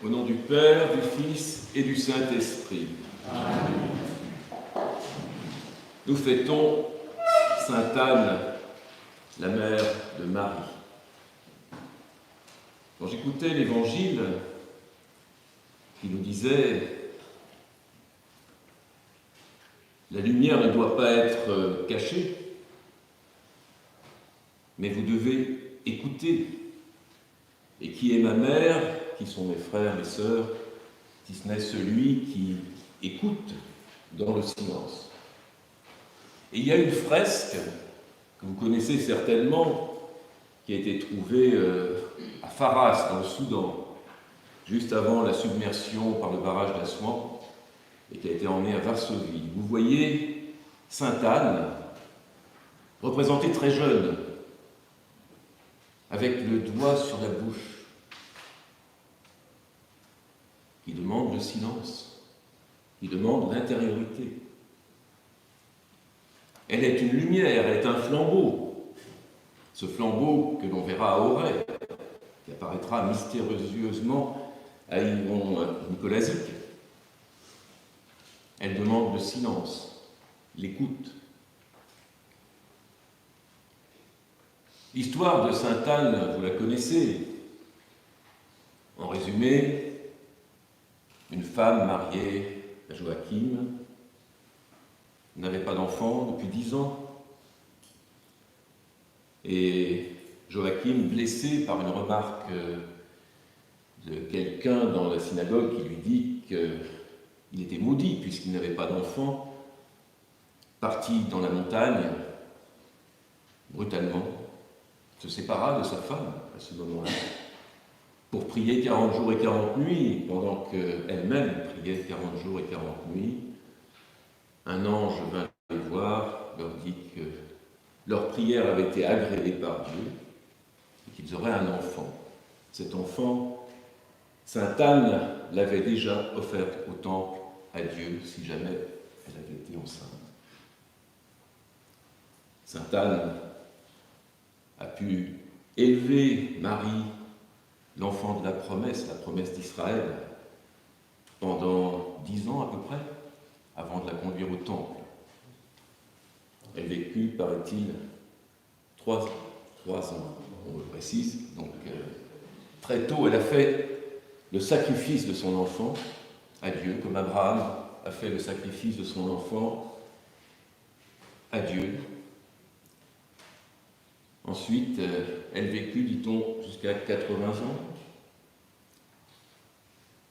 Au nom du Père, du Fils et du Saint-Esprit. Amen. Nous fêtons Sainte Anne, la mère de Marie. Quand j'écoutais l'Évangile qui nous disait « La lumière ne doit pas être cachée, mais vous devez écouter. Et qui est ma mère, qui sont mes frères, mes sœurs, si ce n'est celui qui écoute dans le silence. » Et il y a une fresque que vous connaissez certainement, qui a été trouvée à Pharas, dans le Soudan, juste avant la submersion par le barrage d'Assouan, et qui a été emmenée à Varsovie. Vous voyez Sainte Anne, représentée très jeune, avec le doigt sur la bouche, qui demande le silence, qui demande l'intériorité. Elle est une lumière, elle est un flambeau. Ce flambeau que l'on verra à Auray, qui apparaîtra mystérieusement à Yvon Nicolazic. Elle demande le silence, l'écoute. L'histoire de Sainte Anne, vous la connaissez. En résumé, une femme mariée à Joachim n'avait pas d'enfant depuis 10 ans. Et Joachim, blessé par une remarque de quelqu'un dans la synagogue qui lui dit qu'il était maudit puisqu'il n'avait pas d'enfant, partit dans la montagne, brutalement, se sépara de sa femme à ce moment-là, pour prier 40 jours et 40 nuits, pendant qu'elle-même priait 40 jours et 40 nuits. Un ange vint les voir, leur dit que leur prière avait été agréée par Dieu et qu'ils auraient un enfant. Cet enfant, Sainte Anne l'avait déjà offert au temple à Dieu si jamais elle avait été enceinte. Sainte Anne a pu élever Marie, l'enfant de la promesse d'Israël, pendant 10 ans à peu près, avant de la conduire au temple. Elle vécut, paraît-il, 3 ans, on le précise. Donc, très tôt, elle a fait le sacrifice de son enfant à Dieu, comme Abraham a fait le sacrifice de son enfant à Dieu. Ensuite, elle vécut, dit-on, jusqu'à 80 ans.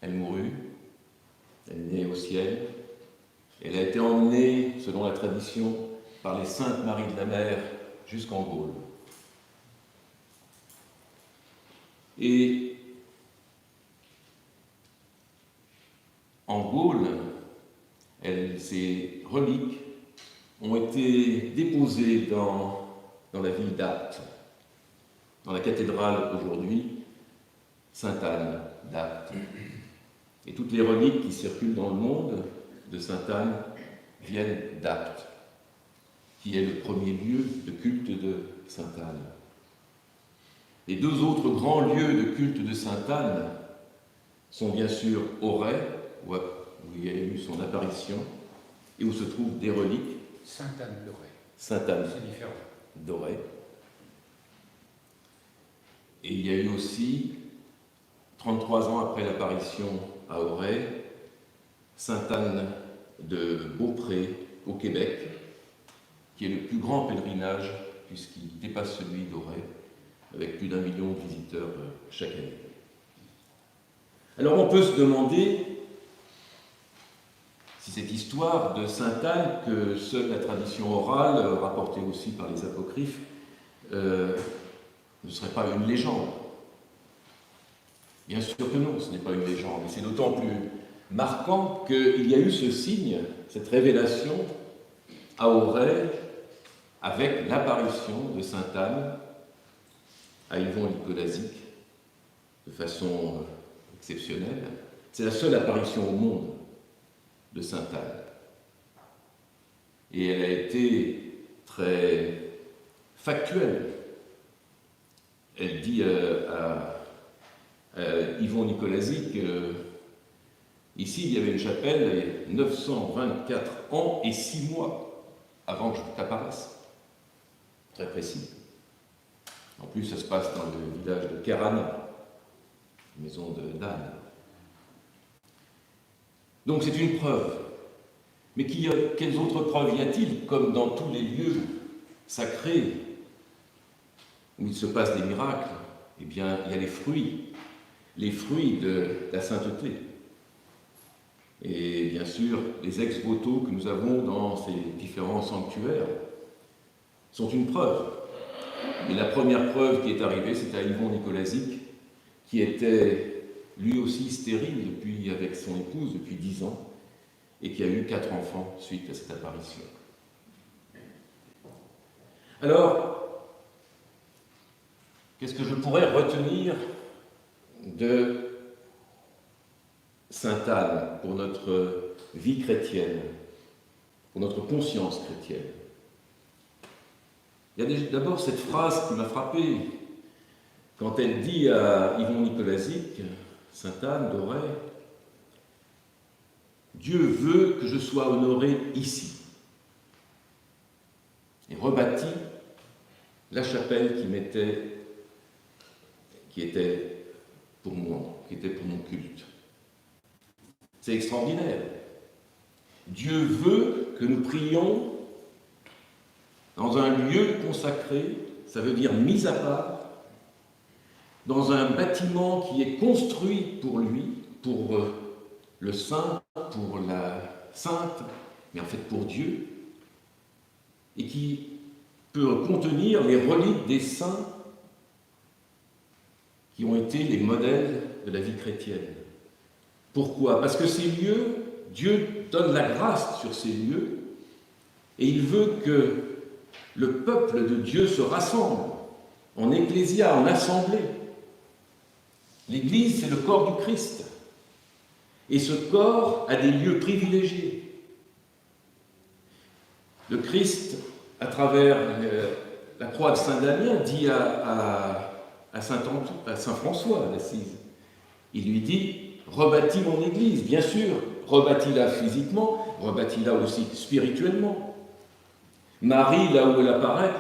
Elle mourut, elle est née au ciel. Elle a été emmenée, selon la tradition, par les saintes Maries de la Mer jusqu'en Gaule. Et en Gaule, ces reliques ont été déposées dans la ville d'Apt, dans la cathédrale aujourd'hui, Sainte Anne d'Apt. Et toutes les reliques qui circulent dans le monde de Sainte Anne viennent d'Apt, qui est le premier lieu de culte de Sainte Anne. Les 2 autres grands lieux de culte de Sainte Anne sont bien sûr Auray, où il y a eu son apparition, et où se trouvent des reliques. Sainte Anne d'Auray. Sainte Anne C'est différent. d'Auray. Et il y a eu aussi, 33 ans après l'apparition à Auray, Sainte Anne de Beaupré, au Québec, qui est le plus grand pèlerinage, puisqu'il dépasse celui d'Auray, avec plus d'1 million de visiteurs chaque année. Alors on peut se demander si cette histoire de Sainte Anne, que seule la tradition orale, rapportée aussi par les apocryphes, ne serait pas une légende. Bien sûr que non, ce n'est pas une légende, et c'est d'autant plus marquant qu'il y a eu ce signe, cette révélation à Auray, avec l'apparition de Sainte Anne à Yvon Nicolazic, de façon exceptionnelle. C'est la seule apparition au monde de Sainte Anne. Et elle a été très factuelle. Elle dit Yvon Nicolazic, ici il y avait une chapelle 924 ans et 6 mois avant que je t'apparaisse. Très précis. En plus, ça se passe dans le village de Kerana, maison d'Anne. Donc c'est une preuve. Mais quelles autres preuves y a-t-il, comme dans tous les lieux sacrés où il se passe des miracles? Eh bien, il y a les fruits de la sainteté. Et bien sûr, les ex-voto que nous avons dans ces différents sanctuaires sont une preuve. Mais la première preuve qui est arrivée, c'était à Yvon Nicolazic, qui était lui aussi stérile avec son épouse depuis 10 ans, et qui a eu 4 enfants suite à cette apparition. Alors, qu'est-ce que je pourrais retenir de Sainte Anne pour notre vie chrétienne, pour notre conscience chrétienne? Il y a d'abord cette phrase qui m'a frappé quand elle dit à Yvon Nicolazic, Sainte Anne d'Auray, « Dieu veut que je sois honoré ici » et rebâtit la chapelle qui était pour moi, qui était pour mon culte. C'est extraordinaire. Dieu veut que nous prions dans un lieu consacré, ça veut dire mis à part, dans un bâtiment qui est construit pour lui, pour le saint, pour la sainte, mais en fait pour Dieu, et qui peut contenir les reliques des saints qui ont été les modèles de la vie chrétienne. Pourquoi? Parce que ces lieux, Dieu donne la grâce sur ces lieux, et il veut que le peuple de Dieu se rassemble en ecclésia, en assemblée. L'Église, c'est le corps du Christ. Et ce corps a des lieux privilégiés. Le Christ, à travers la croix de Saint-Damien, dit à Saint François d'Assise, il lui dit « Rebâtis mon Église ». Bien sûr, rebâtis-la physiquement, rebâtis-la aussi spirituellement. Marie, là où elle apparaît,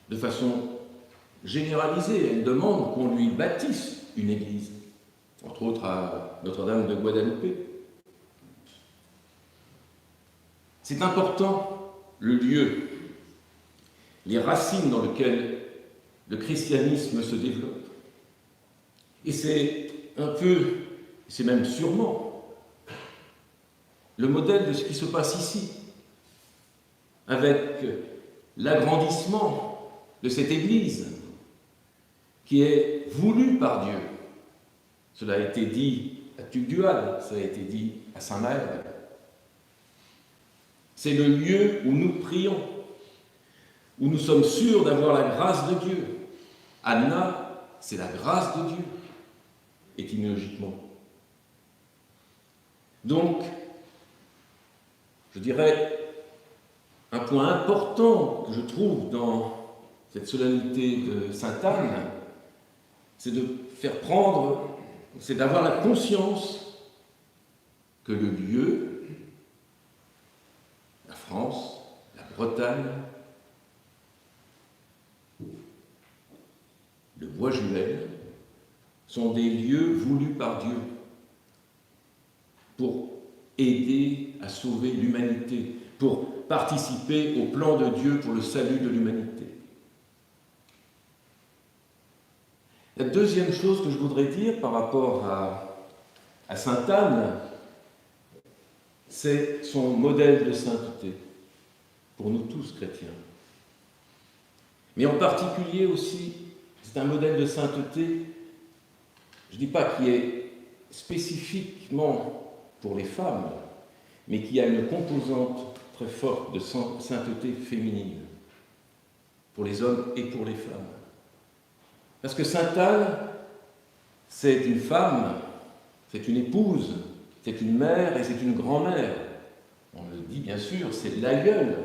de façon généralisée, elle demande qu'on lui bâtisse une église, entre autres à Notre-Dame de Guadalupe. C'est important, le lieu, les racines dans lesquelles le christianisme se développe. Et c'est un peu, c'est même sûrement, le modèle de ce qui se passe ici, avec l'agrandissement de cette Église qui est voulue par Dieu. Cela a été dit à Tugdual, ça a été dit à Saint-Maël. C'est le lieu où nous prions, où nous sommes sûrs d'avoir la grâce de Dieu. Anna, c'est la grâce de Dieu, étymologiquement. Donc, je dirais, un point important que je trouve dans cette solennité de Sainte Anne, c'est c'est d'avoir la conscience que le lieu, la France, la Bretagne, le Bois-Juel, sont des lieux voulus par Dieu pour aider à sauver l'humanité, pour participer au plan de Dieu pour le salut de l'humanité. La deuxième chose que je voudrais dire par rapport à Sainte Anne, c'est son modèle de sainteté, pour nous tous chrétiens. Mais en particulier aussi, c'est un modèle de sainteté, je ne dis pas qui est spécifiquement pour les femmes, mais qui a une composante très forte de sainteté féminine, pour les hommes et pour les femmes. Parce que Sainte Anne, c'est une femme, c'est une épouse, c'est une mère et c'est une grand-mère. On le dit bien sûr, c'est l'aïeule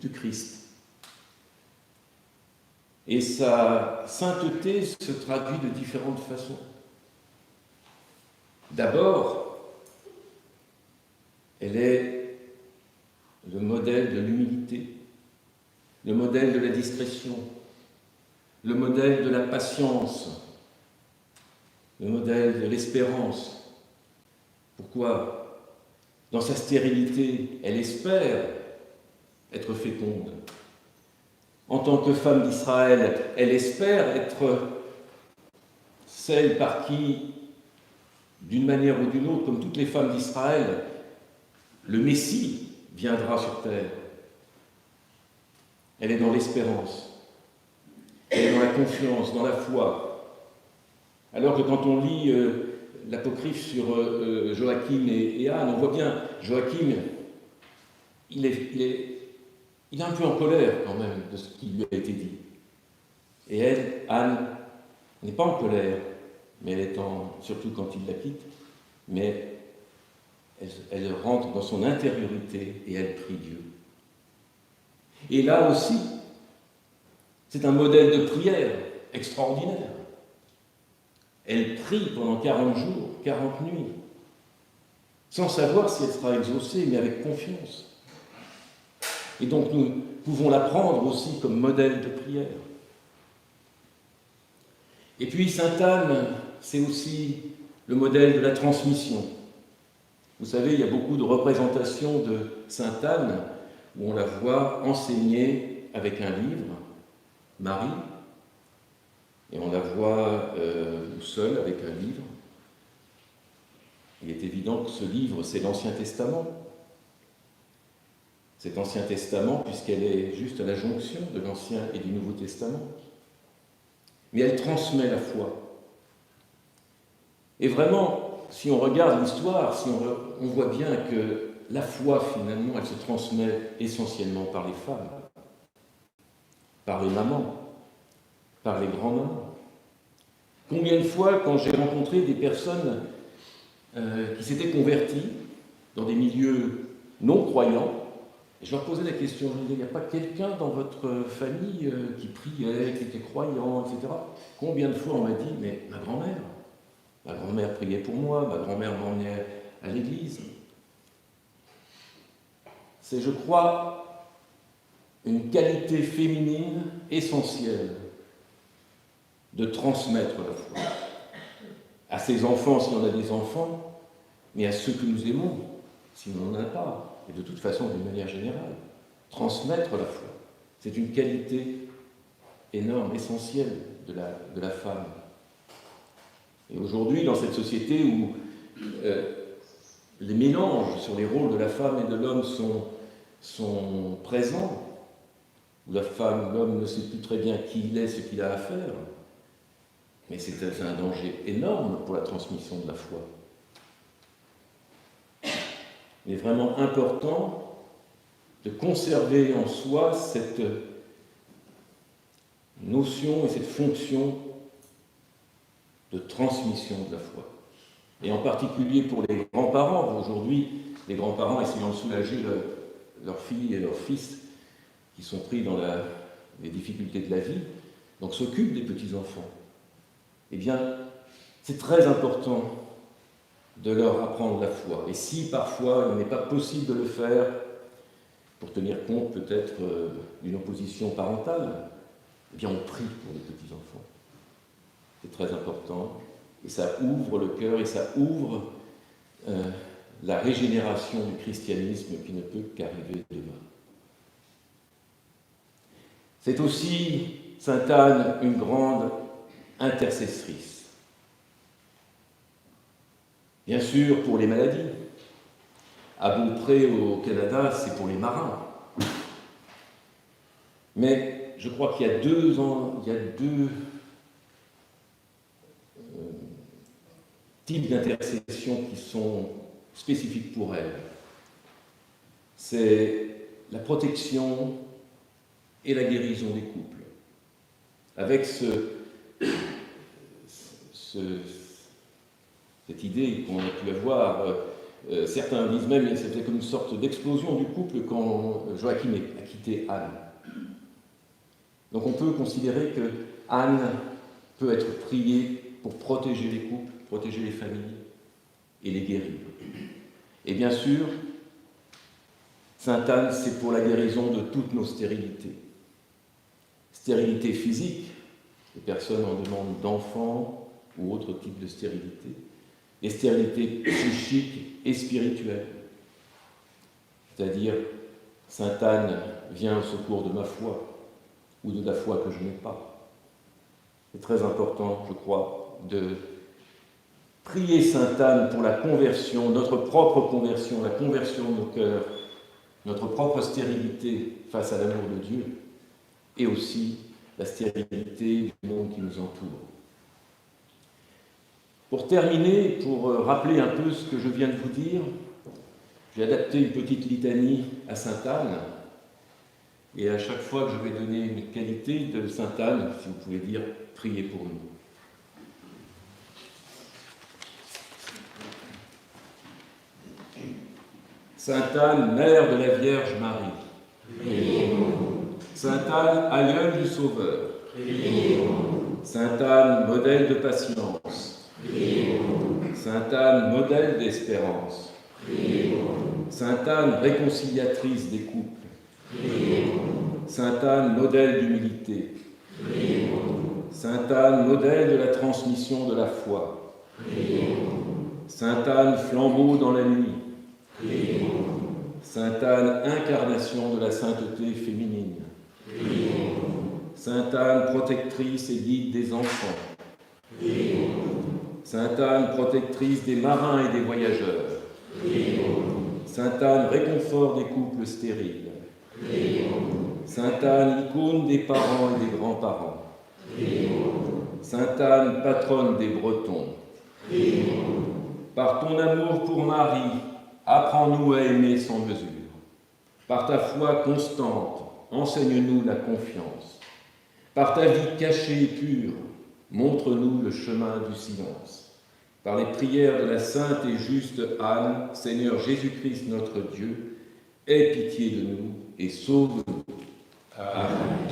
du Christ. Et sa sainteté se traduit de différentes façons. D'abord, elle est le modèle de l'humilité, le modèle de la discrétion, le modèle de la patience, le modèle de l'espérance. Pourquoi? Dans sa stérilité, elle espère être féconde. En tant que femme d'Israël, elle espère être celle par qui, d'une manière ou d'une autre, comme toutes les femmes d'Israël, le Messie viendra sur terre. Elle est dans l'espérance, elle est dans la confiance, dans la foi. Alors que quand on lit l'apocryphe sur Joachim et Anne, on voit bien, Joachim, il est un peu en colère quand même de ce qui lui a été dit. Et elle, Anne, n'est pas en colère, mais elle est surtout quand il la quitte, mais elle rentre dans son intériorité et elle prie Dieu. Et là aussi, c'est un modèle de prière extraordinaire. Elle prie pendant 40 jours, 40 nuits, sans savoir si elle sera exaucée, mais avec confiance. Et donc nous pouvons la prendre aussi comme modèle de prière. Et puis Sainte Anne, c'est aussi le modèle de la transmission. Vous savez, il y a beaucoup de représentations de Sainte Anne où on la voit enseigner avec un livre, Marie, et on la voit seule avec un livre. Il est évident que ce livre, c'est l'Ancien Testament. Cet Ancien Testament, puisqu'elle est juste à la jonction de l'Ancien et du Nouveau Testament. Mais elle transmet la foi. Et vraiment, si on regarde l'histoire, on voit bien que la foi, finalement, elle se transmet essentiellement par les femmes, par les mamans, par les grands-mamans. Combien de fois, quand j'ai rencontré des personnes qui s'étaient converties dans des milieux non croyants, et je leur posais la question, je leur disais, il n'y a pas quelqu'un dans votre famille qui priait, qui était croyant, etc. Combien de fois on m'a dit, mais ma grand-mère priait pour moi, ma grand-mère m'emmenait à l'église. C'est, je crois, une qualité féminine essentielle de transmettre la foi à ses enfants, si on a des enfants, mais à ceux que nous aimons, si on n'en a pas. Et de toute façon, d'une manière générale, transmettre la foi, c'est une qualité énorme, essentielle de la femme. Et aujourd'hui, dans cette société où les mélanges sur les rôles de la femme et de l'homme sont présents, où l'homme ne sait plus très bien qui il est, ce qu'il a à faire, mais c'est un danger énorme pour la transmission de la foi. Il est vraiment important de conserver en soi cette notion et cette fonction de transmission de la foi. Et en particulier pour les grands-parents. Aujourd'hui, les grands-parents essayant de soulager leurs filles et leurs fils qui sont pris dans les difficultés de la vie, donc s'occupent des petits-enfants. Eh bien, c'est très important de leur apprendre la foi. Et si parfois il n'est pas possible de le faire, pour tenir compte peut-être d'une opposition parentale, eh bien on prie pour les petits-enfants. C'est très important, et ça ouvre le cœur, et ça ouvre la régénération du christianisme qui ne peut qu'arriver demain. C'est aussi, Sainte Anne, une grande intercessrice. Bien sûr, pour les maladies. À Beaupré, au Canada, c'est pour les marins. Mais je crois qu'il y a deux types d'intercession qui sont spécifiques pour elle. C'est la protection et la guérison des couples. Avec cette idée qu'on a pu avoir, certains disent même que c'était comme une sorte d'explosion du couple quand Joachim a quitté Anne. Donc on peut considérer que Anne peut être priée pour protéger les couples, protéger les familles. et les guérir. Et bien sûr, Sainte Anne, c'est pour la guérison de toutes nos stérilités. Stérilité physique, les personnes en demande d'enfants ou autre type de stérilité, et stérilité psychique et spirituelle. C'est-à-dire, Sainte Anne vient au secours de ma foi, ou de la foi que je n'ai pas. C'est très important, je crois, de prier Sainte Anne pour la conversion, notre propre conversion, la conversion de nos cœurs, notre propre stérilité face à l'amour de Dieu, et aussi la stérilité du monde qui nous entoure. Pour terminer, pour rappeler un peu ce que je viens de vous dire, j'ai adapté une petite litanie à Sainte Anne, et à chaque fois que je vais donner une qualité de Sainte Anne, si vous pouvez dire, priez pour nous. Sainte Anne, mère de la Vierge Marie. Priez-nous. Sainte Anne, aïeule du Sauveur. Priez-nous. Sainte Anne, modèle de patience. Priez-nous. Sainte Anne, modèle d'espérance. Priez-nous. Sainte Anne, réconciliatrice des couples. Priez-nous. Sainte Anne, modèle d'humilité. Priez-nous. Sainte Anne, modèle de la transmission de la foi. Priez-nous. Sainte Anne, flambeau dans la nuit. Priez-nous. Sainte Anne, incarnation de la sainteté féminine. Priez-nous. Sainte Anne, protectrice et guide des enfants. Priez-nous. Sainte Anne, protectrice des marins et des voyageurs. Priez-nous. Sainte Anne, réconfort des couples stériles. Priez-nous. Sainte Anne, icône des parents et des grands-parents. Priez-nous. Sainte Anne, patronne des Bretons. Priez-nous. Par ton amour pour Marie, apprends-nous à aimer sans mesure. Par ta foi constante, enseigne-nous la confiance. Par ta vie cachée et pure, montre-nous le chemin du silence. Par les prières de la sainte et juste Anne, Seigneur Jésus-Christ notre Dieu, aie pitié de nous et sauve-nous. Amen.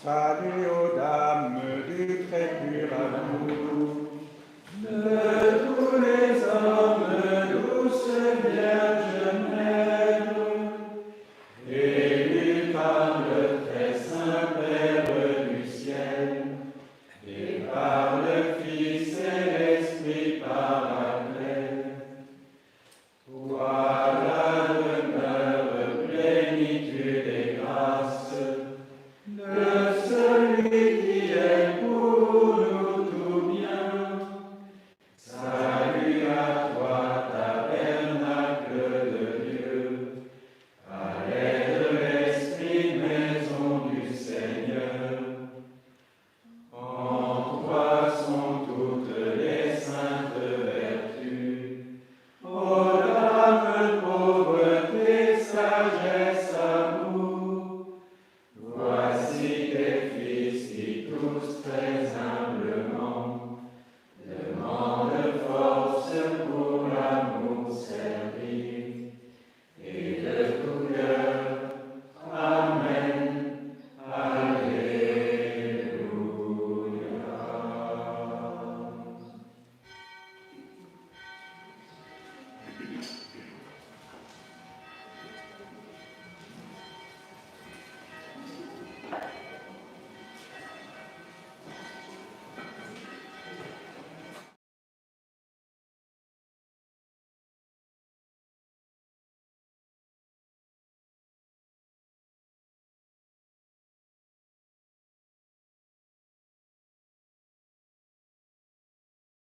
Salut aux dames du très pur amour.